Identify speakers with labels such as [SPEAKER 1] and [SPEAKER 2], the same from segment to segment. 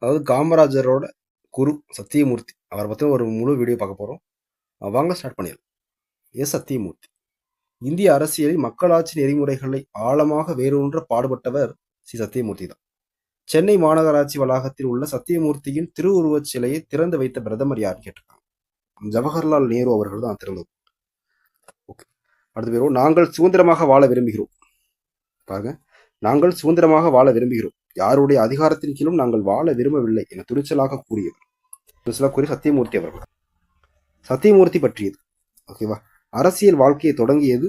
[SPEAKER 1] அதாவது காமராஜரோட குரு சத்தியமூர்த்தி அவரை பற்றி ஒரு முழு வீடியோ பார்க்க போகிறோம். வாங்க ஸ்டார்ட் பண்ணிடலாம். சத்தியமூர்த்தி இந்திய அரசியலில் மக்களாட்சி நெறிமுறைகளை ஆழமாக வேரூன்ற பாடுபட்டவர் சத்தியமூர்த்தி தான். சென்னை மாநகராட்சி வளாகத்தில் உள்ள சத்தியமூர்த்தியின் திருவுருவச் சிலையை திறந்து வைத்த பிரதமர் யாருன்னு கேட்டிருக்காங்க. ஜவஹர்லால் நேரு அவர்கள் தான் திறந்தது. ஓகே, அடுத்த பேரும் நாங்கள் சுதந்திரமாக வாழ விரும்புகிறோம். பாருங்க, நாங்கள் சுதந்திரமாக வாழ விரும்புகிறோம், யாருடைய அதிகாரத்தின் கீழும் நாங்கள் வாழ விரும்பவில்லை என துணிச்சலாக கூறியவர். துணிச்சலாக கூறி சத்தியமூர்த்தி அவர்கள். சத்தியமூர்த்தி பற்றியது. ஓகேவா, அரசியல் வாழ்க்கையை தொடங்கியது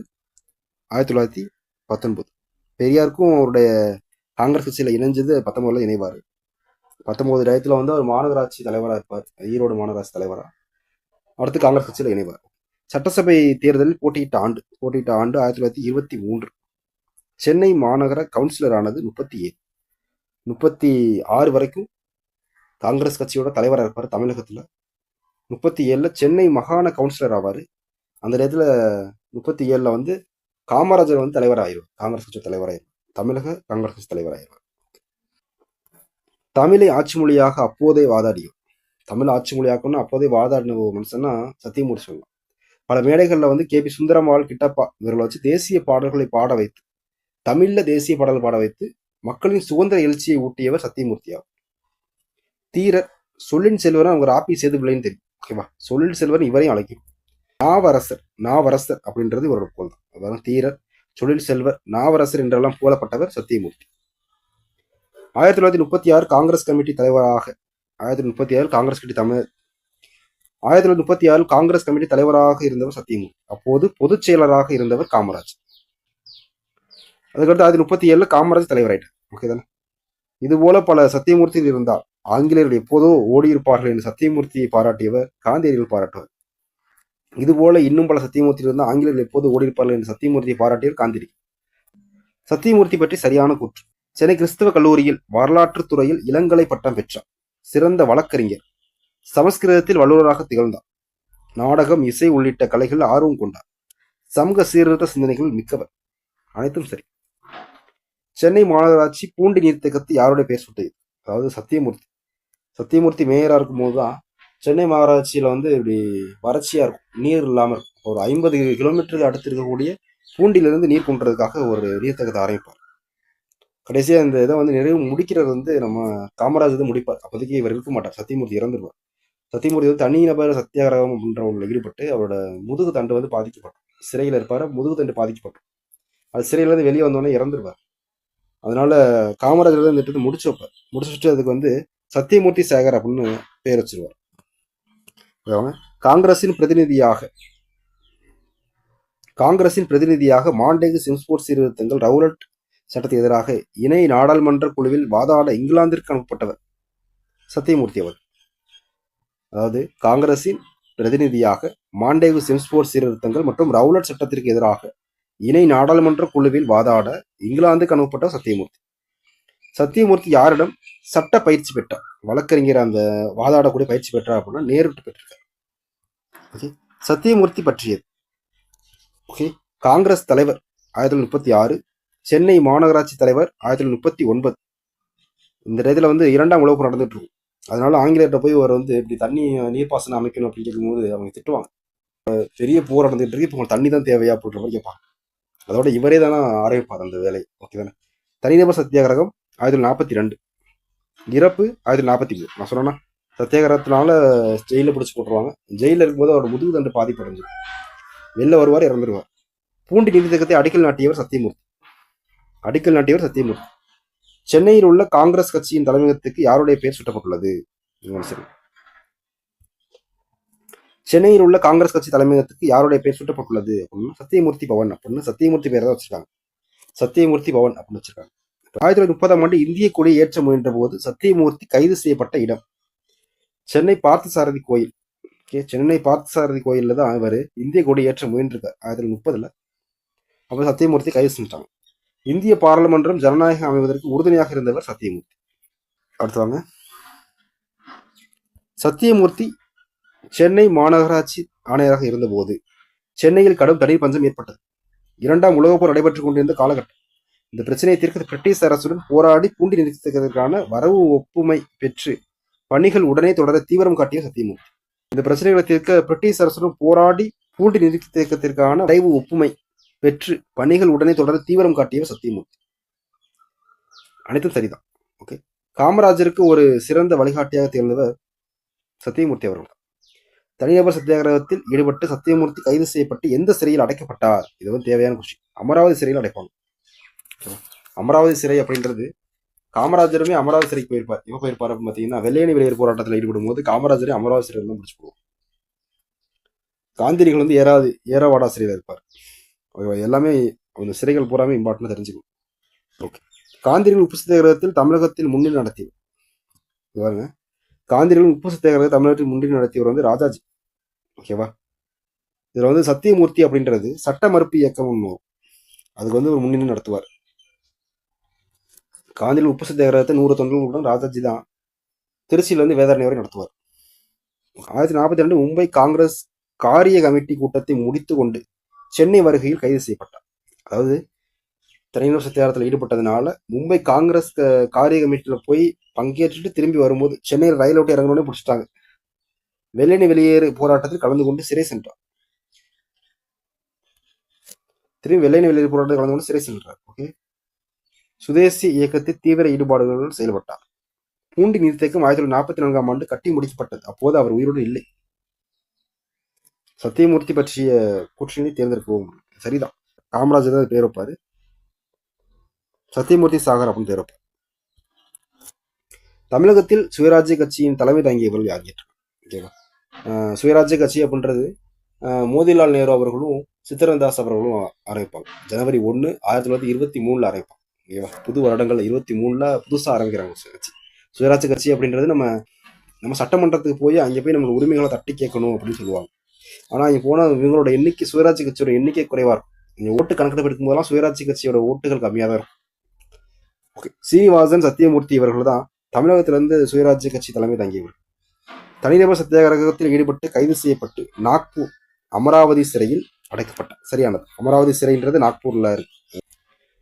[SPEAKER 1] 1919. பெரியாருக்கும் அவருடைய காங்கிரஸ் கட்சியில் இணைஞ்சது 19 இணைவார். 19 வந்து அவர் மாநகராட்சி தலைவராக இருப்பார், ஈரோடு மாநகராட்சி தலைவராக. அடுத்து காங்கிரஸ் கட்சியில் இணைவார். சட்டசபை தேர்தலில் போட்டியிட்ட ஆண்டு 1923. சென்னை மாநகர கவுன்சிலர் ஆனது 36 வரைக்கும் காங்கிரஸ் கட்சியோட தலைவராக இருப்பார் தமிழகத்துல. 37 சென்னை மாகாண கவுன்சிலர் ஆவார். அந்த நேரத்தில் 37 வந்து காமராஜர் வந்து தலைவராகிடுவார், காங்கிரஸ் கட்சி தலைவராகிடுவார், தமிழக காங்கிரஸ் கட்சி தலைவராகிடுவார். தமிழை ஆட்சி மொழியாக அப்போதே வாதாடியும், தமிழ் ஆட்சி மொழியாக்கணும்னு அப்போதே வாதாடின மனுஷன்னா சத்தியமூர்த்தி சொல்லலாம். பல மேடைகளில் வந்து கே பி சுந்தரம்மாள், கிட்டப்பா இவர்களை வச்சு தேசிய பாடல்களை பாட வைத்து, தமிழ்ல தேசிய பாடல் பாட வைத்து மக்களின் சுதந்திர எழுச்சியை ஊட்டியவர் சத்தியமூர்த்தி ஆகும். தீரர், சொல்லின் செல்வன் அவங்க ராப்பி சேது பிள்ளைன்னு தெரியும். ஓகேவா, சொல்லின் செல்வன் இவரையும் அழைக்கும். நாவரசர் அப்படின்றது இவரோட புகழ் தான். அதாவது தீரர், தொழில் செல்வர், நாவரசர் என்றெல்லாம் புகழப்பட்டவர் சத்தியமூர்த்தி. 1936 காங்கிரஸ் கமிட்டி தலைவராக 1936 காங்கிரஸ் கமிட்டி தலைவராக இருந்தவர் சத்தியமூர்த்தி. அப்போது பொதுச் செயலராக இருந்தவர் காமராஜ். அதுக்கடுத்து 1937 காமராஜ் தலைவராயிட்டார். ஓகே தானே. இது போல பல சத்தியமூர்த்திகள் இருந்தால் ஆங்கிலேயர்கள் எப்போதோ ஓடியிருப்பார்கள் என்று சத்தியமூர்த்தியை பாராட்டியவர் காந்தியடிகள் பாராட்டுவார். இதுபோல இன்னும் பல சத்தியமூர்த்தி இருந்தால் ஆங்கிலேயர்கள் எப்போது ஓடியிருப்பார்கள் என்று சத்தியமூர்த்தியை பாராட்டியவர் காந்தியடி. சத்தியமூர்த்தி பற்றி சரியான கூற்று. சென்னை கிறிஸ்தவ கல்லூரியில் வரலாற்று துறையில் இளங்கலை பட்டம் பெற்றார். சிறந்த வழக்கறிஞர், சமஸ்கிருதத்தில் வல்லுநராக திகழ்ந்தார். நாடகம், இசை உள்ளிட்ட கலைகள் ஆர்வம் கொண்டார். சமூக சீர்திருத்த சிந்தனைகள் மிக்கவர். அனைத்தும் சரி. சென்னை மாநகராட்சி பூண்டி நீர்த்தேக்கத்தை யாருடைய பெயர் சுட்டது? அதாவது சத்தியமூர்த்தி மேயரா இருக்கும் போதுதான் சென்னை மாநகராட்சியில வந்து இப்படி வறட்சியா இருக்கும், நீர் இல்லாம இருக்கும். ஒரு 50 கிலோமீட்டருக்கு அடுத்து இருக்கக்கூடிய பூண்டிலிருந்து நீர் கொண்டுறதுக்காக ஒரு நீர்த்தேக்கத்தை ஆரம்பிப்பார். கடைசியா இந்த இதை வந்து நிறைவு முடிக்கிறது வந்து நம்ம காமராஜ் தான் முடிப்பார். அப்போதைக்கு இவர் இருக்க மாட்டார், சத்தியமூர்த்தி இறந்துருவார். சத்தியமூர்த்தி வந்து தனிநபர் சத்தியாகிரகம் அப்படின்ற ஒன்று ஈடுபட்டு அவரோட முதுகு தண்டு வந்து பாதிக்கப்படும். சிறையில் இருப்பார், முதுகு தண்டு பாதிக்கப்படும். அது சிறையிலேருந்து வெளியே வந்தோடனே இறந்துருவார். அதனால காமராஜர் தான் இந்த திட்டத்தை முடிச்சு வைப்பார். முடிச்சுட்டு அதுக்கு வந்து சத்தியமூர்த்தி சேகர் அப்படின்னு பேர் வச்சிருவார். காங்கிரசின் பிரதிநிதியாக மாண்டேகு சிம்ஸ்போர்ட் சீர்திருத்தங்கள் ரவுலட் சட்டத்துக்கு எதிராக இணை நாடாளுமன்ற குழுவில் வாதாட இங்கிலாந்திற்கு அனுப்பப்பட்டவர் சத்தியமூர்த்தி அவர். அதாவது காங்கிரசின் பிரதிநிதியாக மாண்டேகு சிம்ஸ்போர்ட் சீர்திருத்தங்கள் மற்றும் ரவுலட் சட்டத்திற்கு எதிராக இணை நாடாளுமன்ற குழுவில் வாதாட இங்கிலாந்துக்கு அனுப்பப்பட்ட சத்தியமூர்த்தி யாரிடம் சட்ட பயிற்சி பெற்றார்? வழக்கறிஞர் அந்த வாதாடக்கூடிய பயிற்சி பெற்றார் அப்படின்னா நேரு பெற்றிருக்கார். ஓகே, சத்தியமூர்த்தி பற்றியது. ஓகே, காங்கிரஸ் தலைவர் 1936, சென்னை மாநகராட்சி தலைவர் 1939. இந்த இடத்துல வந்து 2ஆம் உலகப் போர் நடந்துட்டு இருக்கும். அதனால ஆங்கிலேயர்கிட்ட போய் அவர் வந்து இப்படி தண்ணி நீர்ப்பாசனம் அமைக்கணும் அப்படின்னு கேட்கும்போது அவங்க திட்டுவாங்க. பெரிய போர் நடந்துட்டு இருக்கு, இப்போ தண்ணி தான் தேவையா அப்படின்ற மாதிரி கேட்பாங்க. அதோட இவரே தானே ஆரம்பிப்பார் அந்த வேலை. ஓகே தானே. தனிநபர் சத்தியாகிரகம் 1942, இறப்பு 1943. நான் சொன்னேன்னா சத்தியாகிரகத்தினால ஜெயிலில் பிடிச்சி போட்டுருவாங்க. ஜெயிலில் இருக்கும்போது அவரோட முதுகு தண்டு பாதிப்படைஞ்சு வெளில வருவார், இறந்துருவார். பூண்டி நீதித்தேக்கத்தை அடிக்கல் நாட்டியவர் சத்தியமூர்த்தி. சென்னையில் உள்ள காங்கிரஸ் கட்சியின் தலைமையகத்துக்கு யாருடைய பெயர் சுட்டப்பட்டுள்ளது? சென்னையில் உள்ள காங்கிரஸ் கட்சி தலைமையகத்துக்கு யாருடைய பெயர் சுட்டப்பட்டுள்ளது அப்படின்னா சத்தியமூர்த்தி பவன் அப்படின்னு சத்தியமூர்த்தி பேரை தான் வச்சிருக்காங்க. சத்தியமூர்த்தி பவன் அப்படின்னு வச்சிருக்காங்க. 1930 இந்திய கொடியை ஏற்ற முயன்ற போது சத்தியமூர்த்தி கைது செய்யப்பட்ட இடம் சென்னை பார்த்தசாரதி கோயில். சென்னை பார்த்தசாரதி கோயில்ல தான் இவர் இந்திய கொடி ஏற்ற முயன்றிருக்கார் 1930. அப்ப சத்தியமூர்த்தி கைது செஞ்சாங்க. இந்திய பாராளுமன்றம் ஜனநாயகம் அமைவதற்கு உறுதுணையாக இருந்தவர் சத்தியமூர்த்தி. அடுத்தவங்க, சத்தியமூர்த்தி சென்னை மாநகராட்சி ஆணையராக இருந்தபோது சென்னையில் கடும் தண்ணீர் பஞ்சம் ஏற்பட்டது. 2ஆம் உலகப் போர் நடைபெற்றுக் கொண்டிருந்த காலகட்டம். இந்த பிரச்சனையை தீர்க்க பிரிட்டிஷ் அரசுடன் போராடி பூண்டி நிறுத்தத்திற்கான வரவு ஒப்புமை பெற்று பணிகள் உடனே தொடர தீவிரம் காட்டிய சத்தியமூர்த்தி. இந்த பிரச்சனைகளை தீர்க்க பிரிட்டிஷ் அரசுடன் போராடி பூண்டி நிறுத்தத்திற்கான வரவு ஒப்புமை பெற்று பணிகள் உடனே தொடர தீவிரம் காட்டிய சத்தியமூர்த்தி. அனைத்தும் சரிதான். ஓகே, காமராஜருக்கு ஒரு சிறந்த வழிகாட்டியாக திகழ்ந்தவர் சத்தியமூர்த்தி அவர்கள். தனிநபர் சத்தியாகிரகத்தில் ஈடுபட்டு சத்தியமூர்த்தி கைது செய்யப்பட்டு எந்த சிறையில் அடைக்கப்பட்டார்? இது வந்து தேவையான கொஸ்டின். அமராவதி சிறையில் அடைப்பாங்க. அமராவதி சிறை அப்படின்றது காமராஜருமே அமராவதி சிறைக்கு போயிருப்பார். எப்போ போயிருப்பார் அப்படின்னு பார்த்தீங்கன்னா, வெள்ளையணி வெளியேறு போராட்டத்தில் ஈடுபடும் போது காமராஜரே அமராவதி சிறையில் தான் முடிச்சு போவோம். காந்திரிகள் வந்து ஏராவாடா சிறையில் இருப்பார். எல்லாமே அந்த சிறைகள் பூராமே இம்பார்ட்டன்ட் தெரிஞ்சுக்கணும். ஓகே, காந்திரிகள் உப்பு சத்தியாகிரகத்தில் தமிழகத்தில் முன்னிலை நடத்தியவர் பாருங்க. காந்திரிகள் உப்பு சத்தியாகிரகத்தில் தமிழகத்தில் முன்னிலை நடத்தியவர் வந்து ராஜாஜி. ஓகேவா? இதுல வந்து சத்தியமூர்த்தி அப்படின்றது சட்ட மறுப்பு இயக்கம் ஒன்று, அதுக்கு வந்து ஒரு முன்னிலை நடத்துவார். காந்தியில் உப்பு சத்தியாகிரகத்தை 100 தொண்டர்களுடன் ராஜாஜி தான் திருச்சியில் வந்து வேதாரணி வரை நடத்துவார். 1942 மும்பை காங்கிரஸ் காரிய கமிட்டி கூட்டத்தை முடித்து கொண்டு சென்னை வருகையில் கைது செய்யப்பட்டார். அதாவது தனிநபர் சத்தியாகிரகத்தில் ஈடுபட்டதுனால மும்பை காங்கிரஸ் காரிய கமிட்டியில போய் பங்கேற்றுட்டு திரும்பி வரும்போது சென்னையில் ரயில் விட்டு இறங்கணும்னே பிடிச்சிட்டாங்க. வெள்ளணி வெளியேறு போராட்டத்தில் கலந்து கொண்டு சிறை சென்றார். திரும்பி வெள்ளணி வெளியேறு போராட்டத்தில் கலந்து கொண்டு சிறை சென்றார். ஓகே, சுதேசி இயக்கத்தில் தீவிர ஈடுபாடுகளுடன் செயல்பட்டார். பூண்டி நீர்த்தேக்கம் 1944ஆம் ஆண்டு கட்டி முடிக்கப்பட்டது. அப்போது அவர் உயிரோடு இல்லை. சத்தியமூர்த்தி பற்றிய கூற்றினை தேர்ந்தெடுப்போம். சரிதான், காமராஜர் தான் பேர் வைப்பாரு. சத்தியமூர்த்தி சாகர் அப்படின்னு பேர் வைப்பார். தமிழகத்தில் சுயராஜ்ய கட்சியின் தலைமை தாங்கியவர்கள் யார்? ஓகேவா? சுயராஜ்ய கட்சி அப்படின்றது மோதிலால் நேரு அவர்களும் சித்தரந்தாஸ் அவர்களும் ஆரம்பிப்பாங்க. ஜனவரி 1, 1923 ஆரம்பிப்பாங்க. ஓகேவா? புது வருடங்கள் 23 புதுசாக ஆரம்பிக்கிறாங்க கட்சி. சுயராஜ்ய கட்சி அப்படின்றது நம்ம சட்டமன்றத்துக்கு போய் அங்கே போய் நம்ம உரிமைகளை தட்டி கேட்கணும் அப்படின்னு சொல்லுவாங்க. ஆனால் இங்கே போனால் இவங்களோட எண்ணிக்கை, சுயராஜ்ய கட்சியோட எண்ணிக்கை குறைவாக இருக்கும். இங்கே ஓட்டு கணக்கெடுப்பு எடுக்கும்போதெல்லாம் சுயராஜ்ய கட்சியோட ஓட்டுகள் கம்மியாக தான் இருக்கும். ஓகே, சீனிவாசன் சத்தியமூர்த்தி இவர்கள் தான் தமிழகத்திலிருந்து சுயராஜ்ய கட்சி தலைமை தாங்கியவர். தனிநபர் சத்தியாகிரகத்தில் ஈடுபட்டு கைது செய்யப்பட்டு நாக்பூர் அமராவதி சிறையில் அடைக்கப்பட்டார். சரியானது. அமராவதி சிறைன்றது நாக்பூர்ல இருக்கு.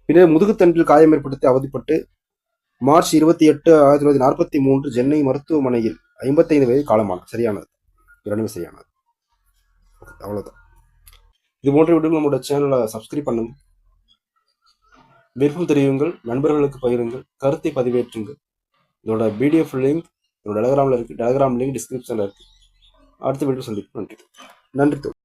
[SPEAKER 1] பின்னர் முதுகுத்தண்டில் காயம் ஏற்படுத்தி அவதிப்பட்டு மார்ச் 28, 1943 சென்னை மருத்துவமனையில் 55 வயது காலமானார். சரியானது. இரண்டுமே சரியானது. அவ்வளவுதான். இது போன்ற வீடியோ நம்மளோட சேனலை சப்ஸ்கிரைப் பண்ணுங்க. விருப்பம் தெரியுங்கள், நண்பர்களுக்கு பகிருங்கள், கருத்தை பதிவேற்றுங்கள். இதோட பிடிஎஃப் லிங்க் என்னோட டெலகிராமில் இருக்கு. டெலகிராம் லிங்க் டிஸ்கிரிப்ஷனில் இருக்கு. அடுத்த வீடியோ சந்திப்போம். நன்றி.